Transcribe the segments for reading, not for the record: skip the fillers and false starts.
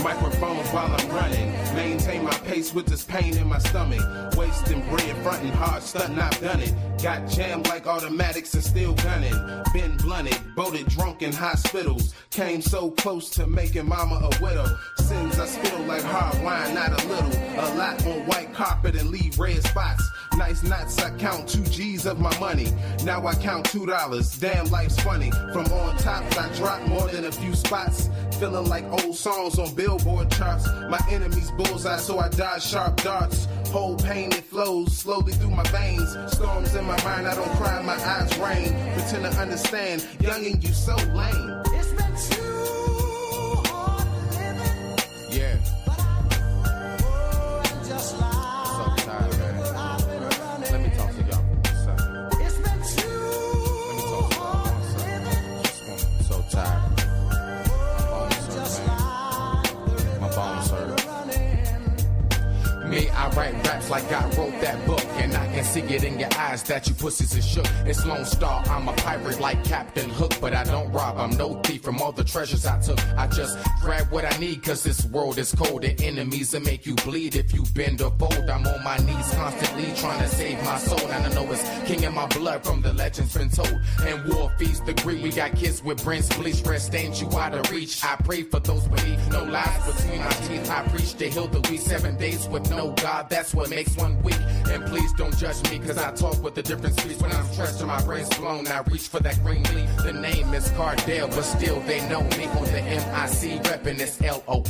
microphone while I'm running. Maintain my pace with this pain in my stomach. Wasting bread, fronting hard, stunting, I've done it. Got jammed like automatics and still gunning. Been blunted, boated drunk in hospitals. Came so close to making mama a widow. Sins I spill like hard wine, not a little. A lot on white carpet and leave red spots. Nice knots, I count 2 G's of my money. Now I count $2. Damn, life's funny. From on top, I dropped more than a few spots. Feeling like old songs on Billboard charts. My enemy's bullseye, so I dodge sharp darts. Whole pain, it flows slowly through my veins. Storms in my mind, I don't cry, my eyes rain. Pretend to understand, youngin', you so lame. It's been too hard living. Yeah. But I'm just like So tired, man. I've been running. Let me talk to y'all for a second. It's been too Let me talk to y'all hard for a second. living. I'm so tired. Just My bones hurt. running. Me, I write raps like I wrote that book, and I can see it in your eyes that you pussies is shook. It's Lone Star, I'm a pirate like Captain Hook, but I don't rob, I'm no thief from all the treasures I took. I just grab what I need, cause this world is cold, and enemies will make you bleed if you bend or fold. I'm on my knees constantly trying to save my soul, and I know it's king in my blood from the legends been told. And war feeds the greed, we got kids with brains bleach, red stains you out of reach. I pray for those beneath, no lies between my teeth. I preach to heal the weak, 7 days with no God, that's what makes one weak. And please don't judge me, cause I talk with a different speech. When I'm stressed and my brain's blown, I reach for that green leaf. The name is Cardell, but still they know me on the MIC, reppin' it's LONE.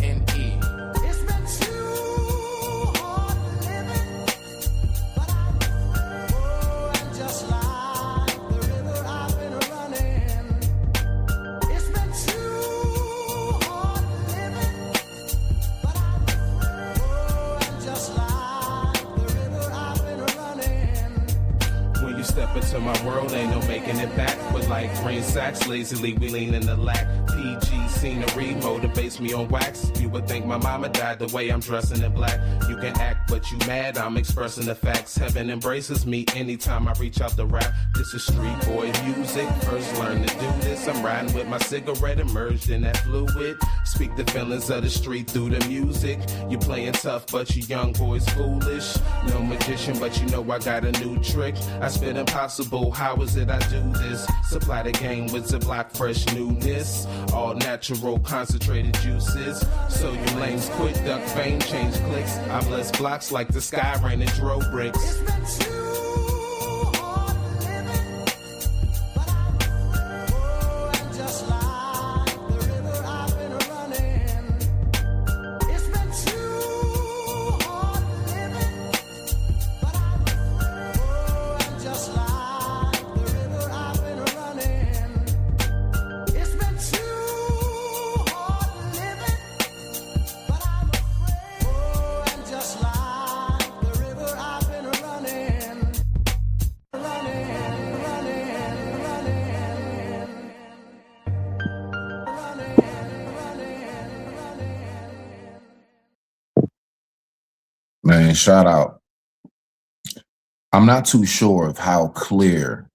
It's been too hard living. But I'm just like the river I've been running. It's been too hard living. But I'm just like the river I've been running. When you step into my world, ain't no making it back. But like green sacks, lazily we lean in the lack. PG scenery motivates me on wax. You would think my mama died the way I'm dressing in black. You can act, but you mad, I'm expressing the facts. Heaven embraces me anytime I reach out to rap. This is street boy music, first learn to do this. I'm riding with my cigarette immersed in that fluid. Speak the feelings of the street through the music. You playing tough, but you young boys foolish. No magician, but you know I got a new trick. I spit impossible, how is it I do this? Supply the game with Ziploc fresh newness. All natural concentrated juices. So you lames quit, duck fame, change clicks. I bless blocks like the sky rain and dro bricks. It's been too hard living. But I'm just like the river I've been running. It's been too hard living. But I'm just like the river I've been running. It's been too hard living. But I'm just like the river I've been running. Man, shout out. I'm not too sure of how clear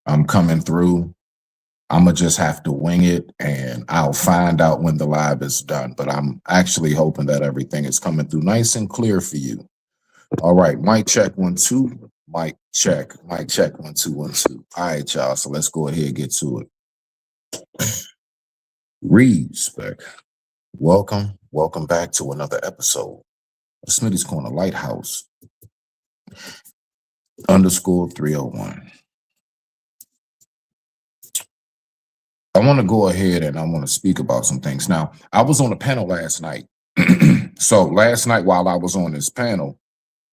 I'm coming through. I'm going to just have to wing it, and I'll find out when the live is done. But I'm actually hoping that everything is coming through nice and clear for you. All right, mic check 1 2. Mic check 1 2 1 2. All right, y'all. So let's go ahead and get to it. Respect. Welcome back to another episode of Smitty's Corner Lighthouse _301. I want to go ahead and I want to speak about some things. Now, I was on a panel last night. So last night while I was on this panel,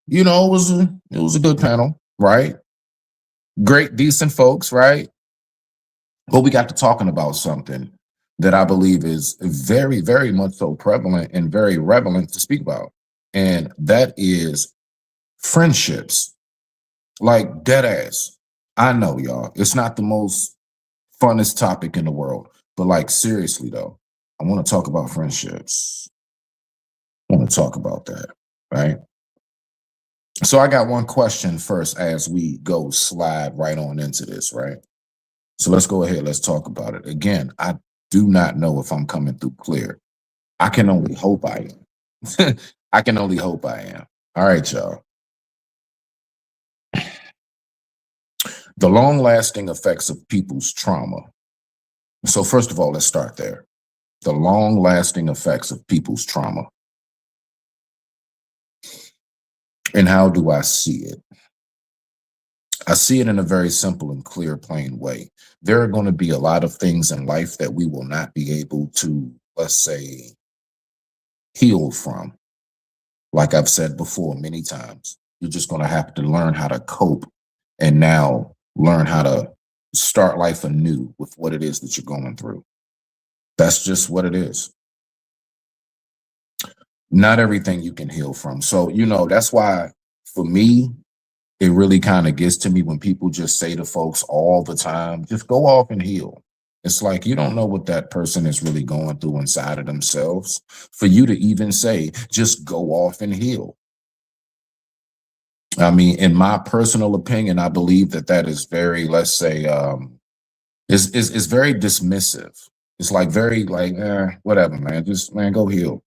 you know, it was a good panel, right? Great, decent folks, right? But we got to talking about something that I believe is very, very much so prevalent and very relevant to speak about. And that is friendships. Like dead ass. I know, y'all, it's not the most funnest topic in the world, but like seriously though, I want to talk about friendships. I want to talk about that, right? So I got one question first as we go slide right on into this, right? So let's go ahead, let's talk about it. Again, I do not know if I'm coming through clear. I can only hope I am. I can only hope I am. All right, y'all. The long lasting effects of people's trauma. So, first of all, let's start there. The long lasting effects of people's trauma. And how do I see it? I see it in a very simple and clear, plain way. There are going to be a lot of things in life that we will not be able to, let's say, heal from. Like I've said before many times, you're just going to have to learn how to cope and now learn how to start life anew with what it is that you're going through. That's just what it is. Not everything you can heal from. So, that's why for me, it really kind of gets to me when people just say to folks all the time, just go off and heal. It's like you don't know what that person is really going through inside of themselves for you to even say, just go off and heal. I mean, in my personal opinion, I believe that is very, let's say, is very dismissive. It's like very like, whatever, man, just man, go heal.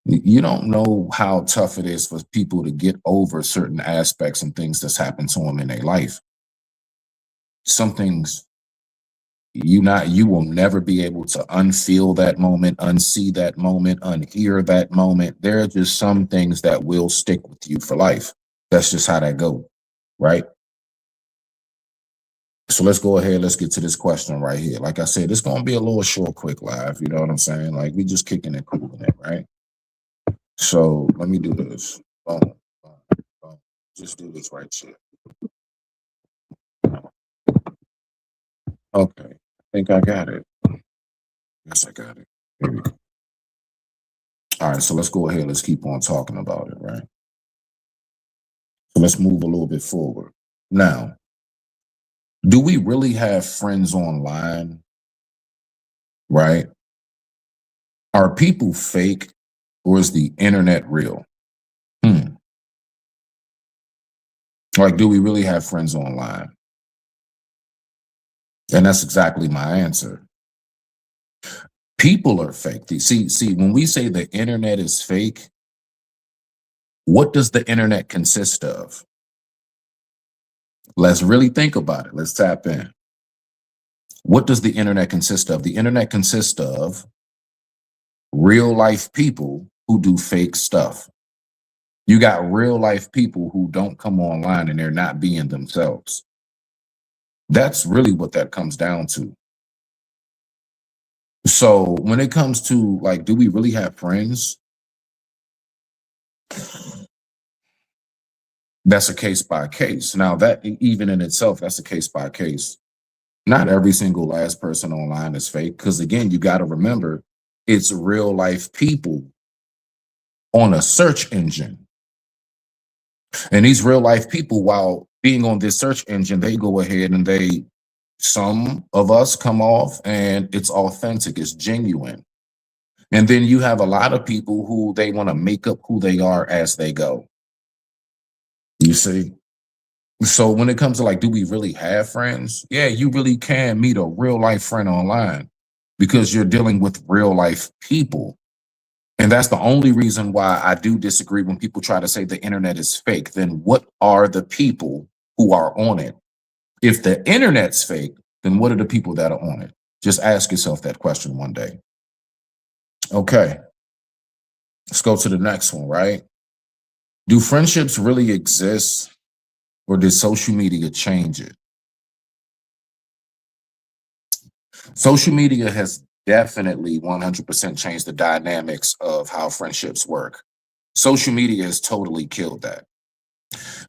You don't know how tough it is for people to get over certain aspects and things that's happened to them in their life. Some things you will never be able to unfeel that moment, unsee that moment, unhear that moment. There are just some things that will stick with you for life. That's just how that goes, right? So let's go ahead. Let's get to this question right here. Like I said, it's going to be a little short, quick live. You know what I'm saying? Like we just kicking it, cooling it, right? So let me do this. Boom, boom, boom. Just do this right here. Okay, I think I got it. Yes, I got it. Here we go. All right, so let's go ahead. Let's keep on talking about it, right? So let's move a little bit forward. Now, do we really have friends online? Right? Are people fake or is the internet real? Like, do we really have friends online? And that's exactly my answer. People are fake. See, when we say the internet is fake, what does the internet consist of? Let's really think about it. Let's tap in. What does the internet consist of? The internet consists of real life people who do fake stuff. You got real life people who don't come online and they're not being themselves. That's really what that comes down to. So when it comes to like, do we really have friends? That's a case by case. Now that even in itself, that's a case by case. Not every single last person online is fake. Because again, you got to remember it's real life people on a search engine. And these real life people, while being on this search engine, they go ahead and some of us come off and it's authentic, it's genuine. And then you have a lot of people who they want to make up who they are as they go. You see? So when it comes to like, do we really have friends? Yeah, you really can meet a real life friend online because you're dealing with real life people. And that's the only reason why I do disagree when people try to say the internet is fake. Then what are the people who are on it? If the internet's fake, then what are the people that are on it? Just ask yourself that question one day. Okay, let's go to the next one, right? Do friendships really exist or did social media change it? Social media has definitely 100% changed the dynamics of how friendships work. Social media has totally killed that.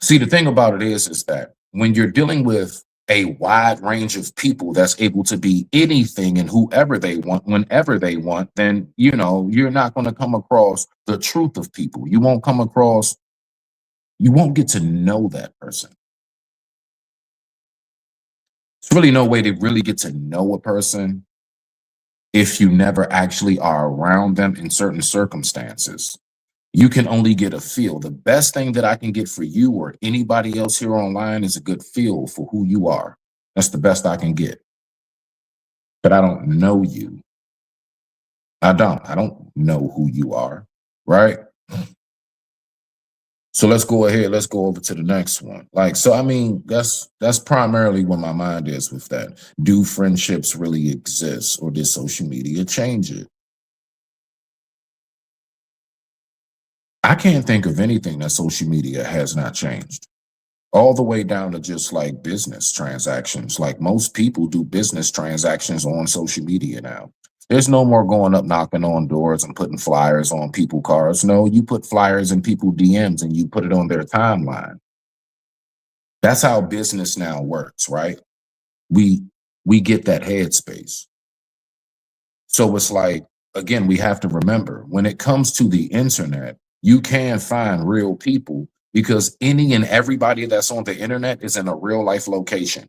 See, the thing about it is that when you're dealing with a wide range of people that's able to be anything and whoever they want, whenever they want, then, you're not going to come across the truth of people. You won't get to know that person. There's really no way to really get to know a person if you never actually are around them in certain circumstances. You can only get a feel. The best thing that I can get for you or anybody else here online is a good feel for who you are. That's the best I can get. But I don't know you. I don't know who you are, right? So let's go ahead. Let's go over to the next one. Like, so I mean, that's primarily where my mind is with that. Do friendships really exist, or did social media change it? I can't think of anything that social media has not changed. All the way down to just like business transactions. Like most people do business transactions on social media now. There's no more going up knocking on doors and putting flyers on people cars. No, you put flyers in people DMs and you put it on their timeline. That's how business now works, right? We get that headspace. So it's like, again, we have to remember when it comes to the internet, you can find real people because any and everybody that's on the internet is in a real life location.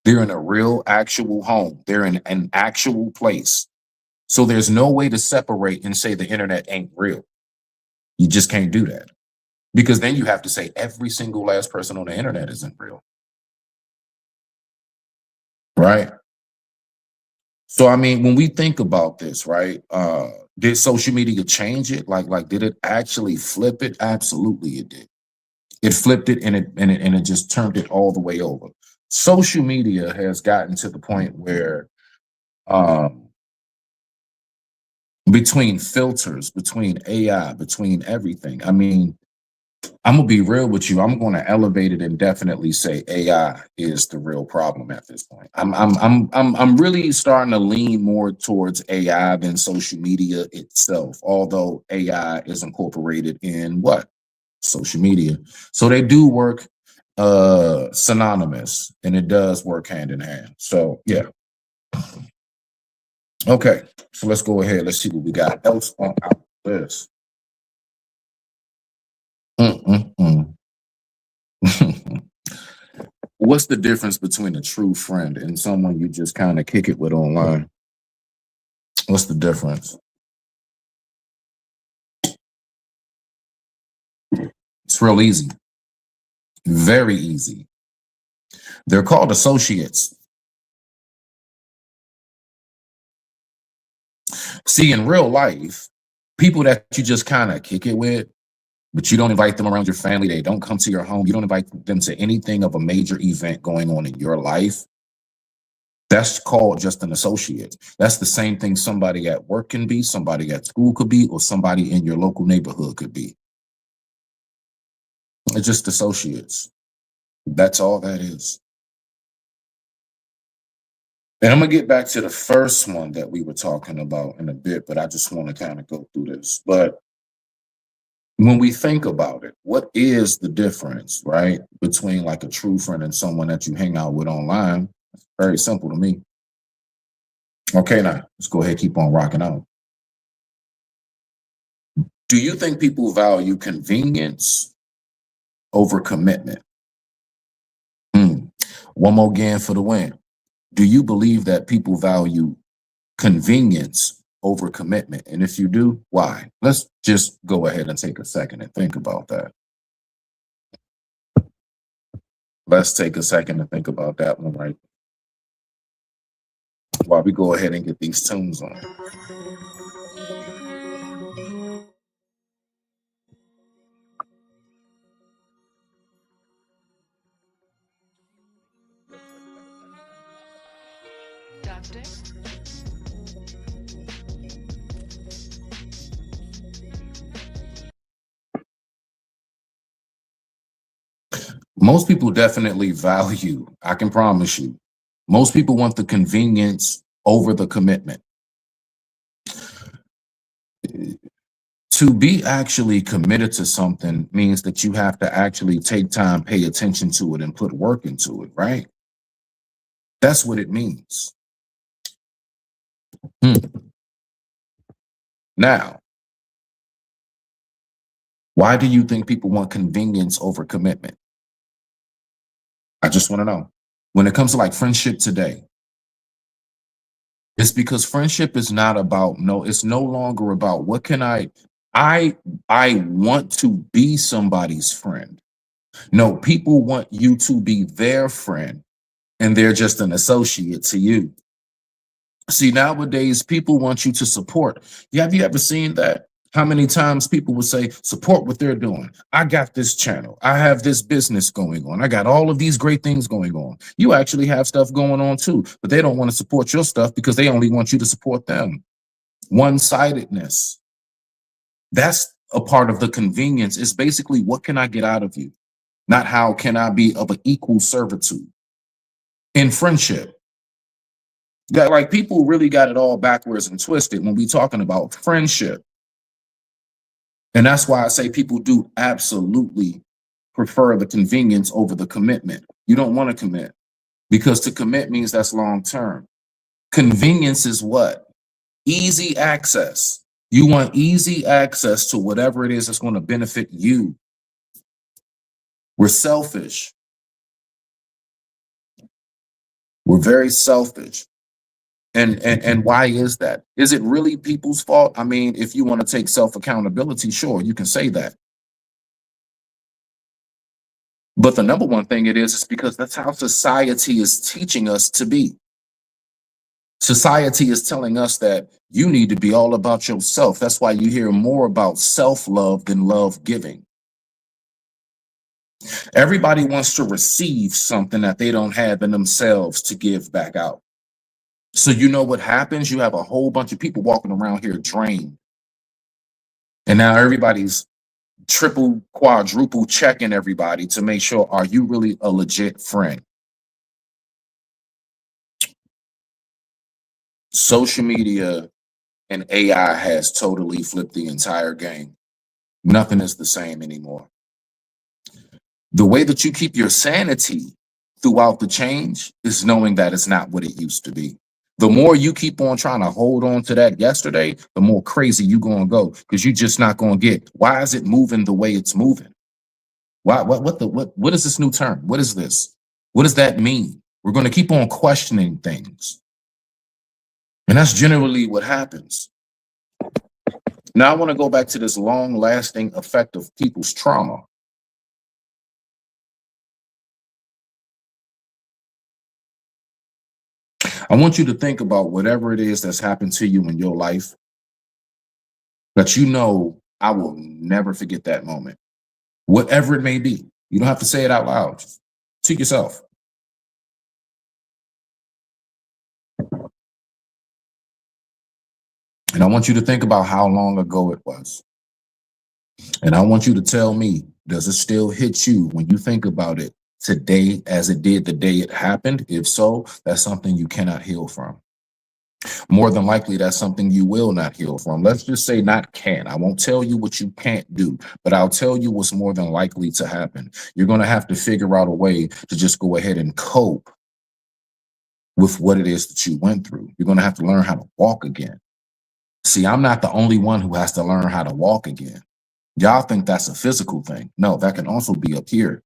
They're in a real actual home. They're in an actual place. So there's no way to separate and say the internet ain't real. You just can't do that because then you have to say every single last person on the internet isn't real. Right? So I mean, when we think about this, right? Did social media change it? Like, did it actually flip it? Absolutely, it did. It flipped it and it just turned it all the way over. Social media has gotten to the point where between filters, between AI, between everything. I mean, I'm gonna be real with you. I'm gonna elevate it and definitely say AI is the real problem at this point. I'm really starting to lean more towards AI than social media itself, although AI is incorporated in what? Social media. So they do work synonymous and it does work hand in hand. So yeah. Okay. So let's go ahead. Let's see what we got else on our list. Mm-mm-mm. What's the difference between a true friend and someone you just kind of kick it with online? What's the difference? It's real easy. Very easy. They're called associates. See, in real life, people that you just kind of kick it with, but you don't invite them around your family, they don't come to your home, you don't invite them to anything of a major event going on in your life, that's called just an associate. That's the same thing somebody at work can be, somebody at school could be, or somebody in your local neighborhood could be. It's just associates. That's all that is. And I'm gonna get back to the first one that we were talking about in a bit, but I just want to kind of go through this. But when we think about it, what is the difference, right, between like a true friend and someone that you hang out with online? It's very simple to me. Okay, now let's go ahead and keep on rocking out. Do you think people value convenience over commitment? One more again for the win. Do you believe that people value convenience over commitment? And if you do, why? Let's just go ahead and take a second and think about that. Let's take a second to think about that one, right? While we go ahead and get these tunes on. Doctor? Most people definitely value, I can promise you, most people want the convenience over the commitment. To be actually committed to something means that you have to actually take time, pay attention to it, and put work into it, right? That's what it means. Now, why do you think people want convenience over commitment? I just want to know. When it comes to like friendship today, it's because friendship is not about it's no longer about what can I want to be somebody's friend. No, people want you to be their friend and they're just an associate to you. See, nowadays, people want you to support. Yeah, have you ever seen that? How many times people would say, support what they're doing? I got this channel. I have this business going on. I got all of these great things going on. You actually have stuff going on too, but they don't want to support your stuff because they only want you to support them. One-sidedness. That's a part of the convenience. It's basically, what can I get out of you? Not how can I be of an equal servitude. In friendship, that like people really got it all backwards and twisted when we talking about friendship. And that's why I say people do absolutely prefer the convenience over the commitment. You don't want to commit because to commit means that's long term. Convenience is what? Easy access. You want easy access to whatever it is that's going to benefit you. We're selfish. We're very selfish. And why is that? Is it really people's fault? I mean, if you want to take self-accountability, sure, you can say that. But the number one thing it is because that's how society is teaching us to be. Society is telling us that you need to be all about yourself. That's why you hear more about self-love than love giving. Everybody wants to receive something that they don't have in themselves to give back out. So you know what happens? You have a whole bunch of people walking around here drained. And now everybody's triple, quadruple checking everybody to make sure, are you really a legit friend? Social media and AI has totally flipped the entire game. Nothing is the same anymore. The way that you keep your sanity throughout the change is knowing that it's not what it used to be. The more you keep on trying to hold on to that yesterday, the more crazy you're going to go because you're just not going to get, why is it moving the way it's moving? Why, what is this new term? What is this? What does that mean? We're going to keep on questioning things. And that's generally what happens. Now I want to go back to this long lasting effect of people's trauma. I want you to think about whatever it is that's happened to you in your life that you know, I will never forget that moment. Whatever it may be. You don't have to say it out loud. Just to yourself. And I want you to think about how long ago it was. And I want you to tell me, does it still hit you when you think about it today as it did the day it happened? If so, that's something you cannot heal from. More than likely, that's something you will not heal from. Let's just say not can. I won't tell you what you can't do, but I'll tell you what's more than likely to happen. You're going to have to figure out a way to just go ahead and cope with what it is that you went through. You're going to have to learn how to walk again. See, I'm not the only one who has to learn how to walk again. Y'all think that's a physical thing. No, that can also be up here.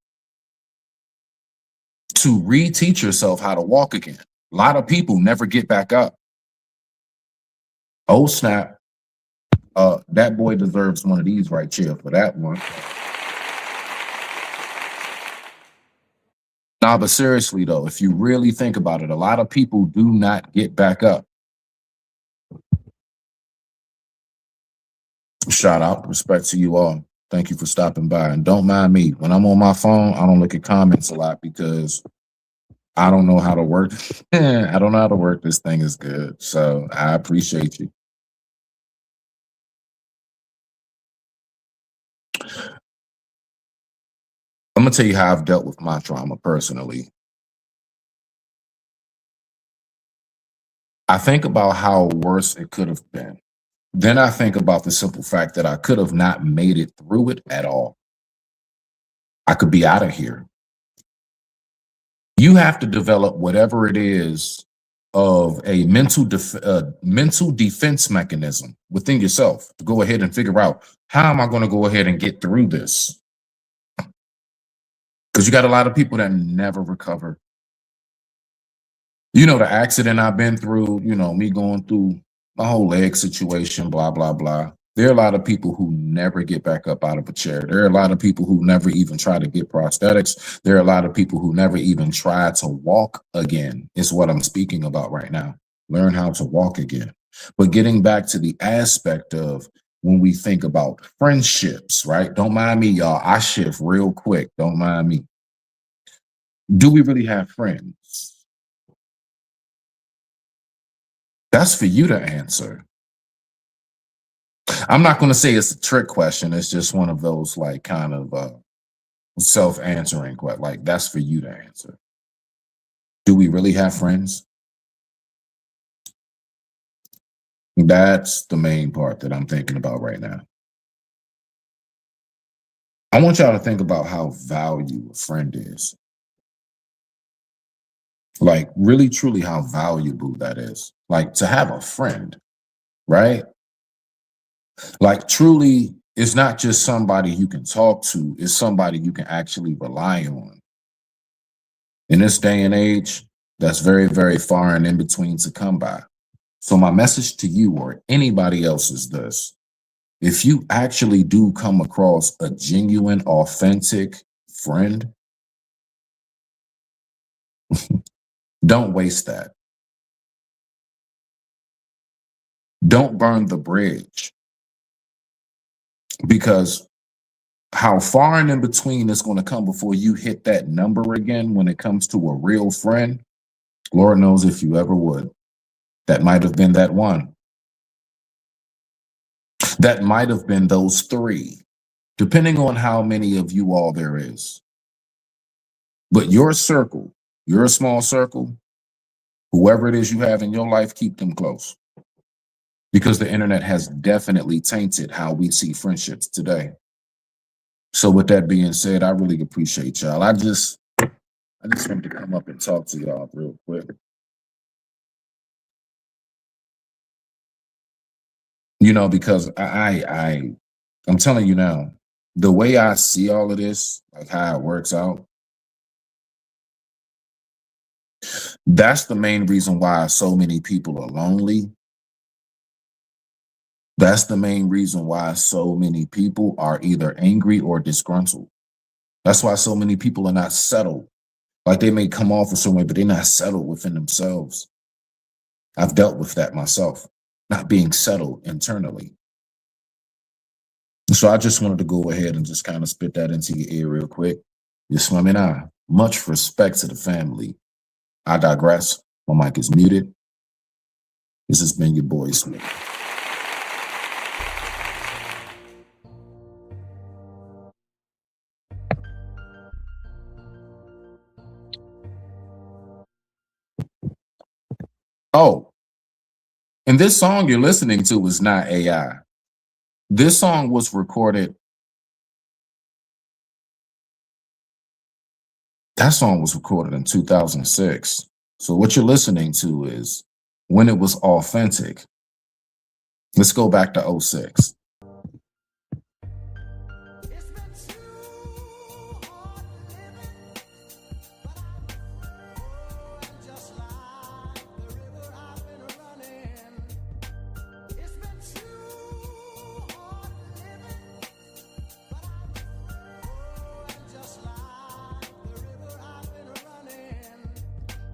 To reteach yourself how to walk again. A lot of people never get back up. Oh, snap. That boy deserves one of these right here for that one. Nah, but seriously, though, if you really think about it, a lot of people do not get back up. Shout out, respect to you all. Thank you for stopping by. And don't mind me. When I'm on my phone, I don't look at comments a lot because I don't know how to work. I don't know how to work this thing is good. So I appreciate you. I'm going to tell you how I've dealt with my trauma personally. I think about how worse it could have been. Then I think about the simple fact that I could have not made it through it at all. I could be out of here. You have to develop whatever it is of a mental defense mechanism within yourself to go ahead and figure out, how am I going to go ahead and get through this? Because you got a lot of people that never recover. You know, the accident I've been through, you know, me going through my whole leg situation, blah, blah, blah. There are a lot of people who never get back up out of a chair. There are a lot of people who never even try to get prosthetics. There are a lot of people who never even try to walk again, is what I'm speaking about right now. learn how to walk again. But getting back to the aspect of when we think about friendships, right? Don't mind me, y'all. I shift real quick. Don't mind me. Do we really have friends? That's for you to answer. I'm not going to say it's a trick question. It's just one of those like kind of self-answering questions. Like that's for you to answer. Do we really have friends? That's the main part that I'm thinking about right now. I want y'all to think about how valuable a friend is. Like really, truly how valuable that is. Like to have a friend, right? Like truly, it's not just somebody you can talk to, it's somebody you can actually rely on. In this day and age, that's very, very far and in between to come by. So my message to you or anybody else is this. If you actually do come across a genuine, authentic friend, don't waste that. Don't burn the bridge. Because how far and in between it's going to come before you hit that number again when it comes to a real friend, Lord knows if you ever would. That might have been that one. That might have been those three, depending on how many of you all there is. But your circle, your small circle, whoever it is you have in your life, keep them close. Because the internet has definitely tainted how we see friendships today. So with that being said, I really appreciate y'all. I just wanted to come up and talk to y'all real quick. You know, because I'm telling you now, the way I see all of this, like how it works out, that's the main reason why so many people are lonely. That's the main reason why so many people are either angry or disgruntled. That's why so many people are not settled. Like they may come off a certain way, but they're not settled within themselves. I've dealt with that myself, not being settled internally. So I just wanted to go ahead and just kind of spit that into your ear real quick. Just swimming on. Much respect to the family. I digress. My mic is muted. This has been your boy Smith. Oh, and this song you're listening to is not AI. This song was recorded. That song was recorded in 2006. So what you're listening to is when it was authentic. Let's go back to 06. It's been too hard living, but I'm just like the river I've been running. It's been too hard living, but I'm just like the river I've been running.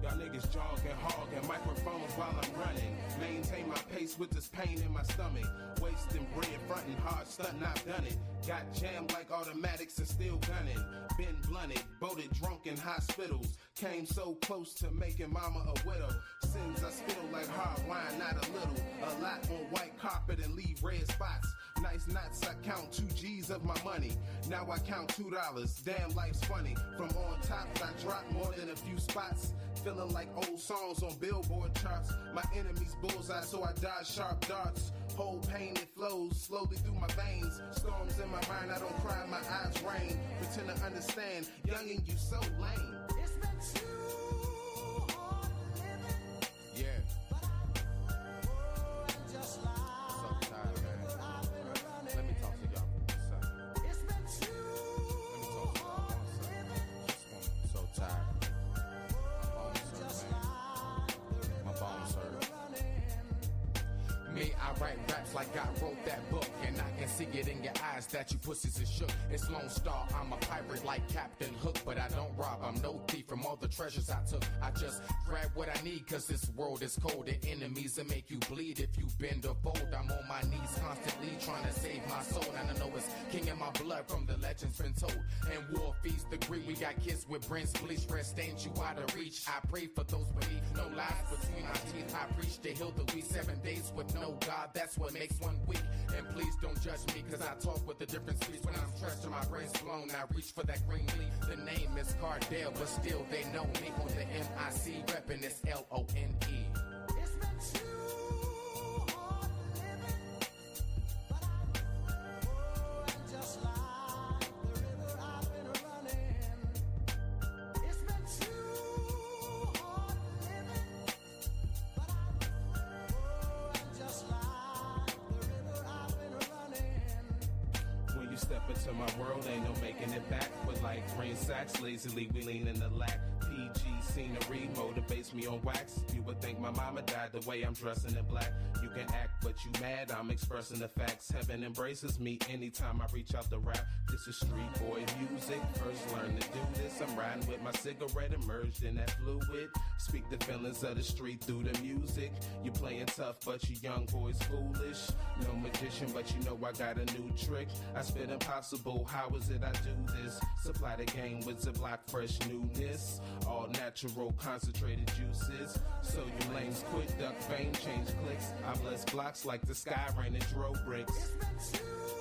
Y'all niggas jogging, hogging microphones while I'm running. Maintain my pace with this pain in my stomach. Wasting bread, fronting hard, stunting, I've done it. Got jammed like automatics and still gunning. Been blunted, boated drunk in hospitals. Came so close to making mama a widow. Sins I spill like hard wine, not a little. A lot on white carpet and leave red spots. Nice knots, I count 2 G's of my money. Now I count $2. Damn, life's funny. From on top, I dropped more than a few spots. Feeling like old songs on Billboard charts. My enemy's bullseye, so I dodge sharp darts. Whole pain, it flows slowly through my veins. Storms in my mind, I don't cry, my eyes rain. Pretend to understand, youngin', you so lame. It's been too hard living, Yeah. but I'm just like So tired, man. I've been running. Let me talk to y'all for a second. It's been too Let me talk to y'all for a second. I'm so tired. My bones hurt, man. My bones hurt. Me, I write raps like I wrote that book, and I can see it in your eyes that you pussies is shook. It's Lone Star, I'm a pirate like Captain Hook, but I don't rob, I'm no thief from all the treasures I took. I just grab what I need, cause this world is cold, and enemies will make you bleed if you bend or fold. I'm on my knees constantly trying to save my soul, and I know it's king in my blood from the legends been told. And war feeds the greed, we got kids with brains bleach, red stains you out of reach. I pray for those beneath, no lies between my teeth. I preach to heal the weak, 7 days with no God, that's what makes one weak. And please don't judge me, cause I talk with a different speech. When I'm stressed and my brain's blown, I reach for that green leaf. The name is Cardell, but still they know me on the MIC, reppin' it's LONE. It's been too hard living, but and just like the river I've been running. It's been too hard living, but and just like the river I've been running. When you step into my world, ain't no making it back. With like green sacks, lazily we lean in the lack. PG scenery motivates me on wax. You would think my mama died the way I'm dressing in black. You can act, but you mad, I'm expressing the facts. Heaven embraces me anytime I reach out to rap. This is street boy music. First learn to do this. I'm riding with my cigarette immersed in that fluid. Speak the feelings of the street through the music. You playing tough, but you young boys foolish. No magician, but you know I got a new trick. I spit impossible, how is it I do this? Supply the game with Ziploc fresh newness. All natural concentrated juices. So you lames quit, duck fame, change clicks. I bless blocks like the sky raining dro bricks. It's been too